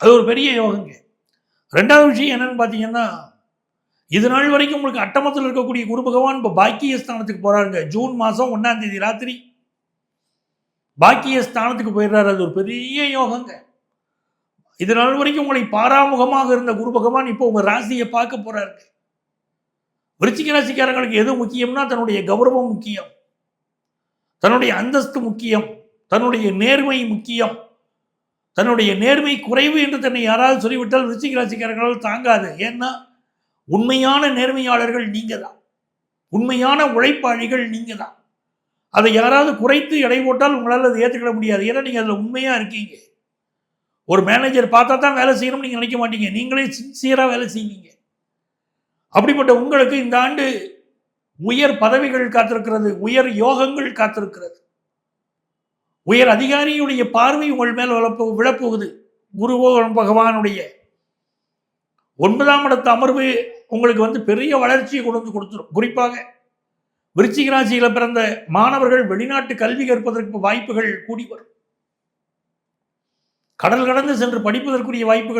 அது ஒரு பெரிய யோகங்க. ரெண்டாவது விஷயம் என்னன்னு பார்த்தீங்கன்னா, இது நாள் வரைக்கும் உங்களுக்கு அட்டமத்தில் இருக்கக்கூடிய குரு பகவான் இப்போ பாக்கிய ஸ்தானத்துக்கு போறாருங்க. ஜூன் மாதம் 1ஆம் தேதி ராத்திரி பாக்கிய ஸ்தானத்துக்கு போயிடுறாரு. அது ஒரு பெரிய யோகங்க. இது நாள் வரைக்கும் உங்களை பாராமுகமாக இருந்த குரு பகவான் இப்போ உங்க ராசியை பார்க்க போறாரு. விருச்சிக ராசிக்காரங்களுக்கு எது முக்கியம்னா தன்னுடைய கௌரவம் முக்கியம், தன்னுடைய அந்தஸ்து முக்கியம், தன்னுடைய நேர்மை முக்கியம். தன்னுடைய நேர்மை குறைவு என்று தன்னை யாராவது சொல்லிவிட்டால் விருச்சிக ராசிக்காரர்களால் தாங்காது. ஏன்னா உண்மையான நேர்மையாளர்கள் நீங்க தான், உண்மையான உழைப்பாளிகள் நீங்க தான். அதை யாராவது குறைத்து எடை போட்டால் உங்களால் அதை ஏற்றுக்கிட முடியாது. ஏன்னா நீங்க அதில் உண்மையா இருக்கீங்க. ஒரு மேனேஜர் பார்த்தா தான் வேலை செய்யணும்னு நீங்க நினைக்க மாட்டீங்க, நீங்களே சின்சியரா வேலை செய்வீங்க. அப்படிப்பட்ட உங்களுக்கு இந்த ஆண்டு உயர் பதவிகள் காத்திருக்கிறது, உயர் யோகங்கள் காத்திருக்கிறது, உயர் அதிகாரியுடைய பார்வை உங்கள் மேல் விழப்போகுது. குரு பகவானுடைய 9ஆம் இடத்து அமர்வு உங்களுக்கு பெரிய வளர்ச்சியை கொண்டு கொடுத்துரும். குறிப்பாக விருச்சிக ராசியில் பிறந்த மாணவர்கள் வெளிநாட்டு கல்வி கற்பதற்கு வாய்ப்புகள் கூடி வரும். கடல் கடந்து சென்று படிப்பதற்குரிய வாய்ப்புகள்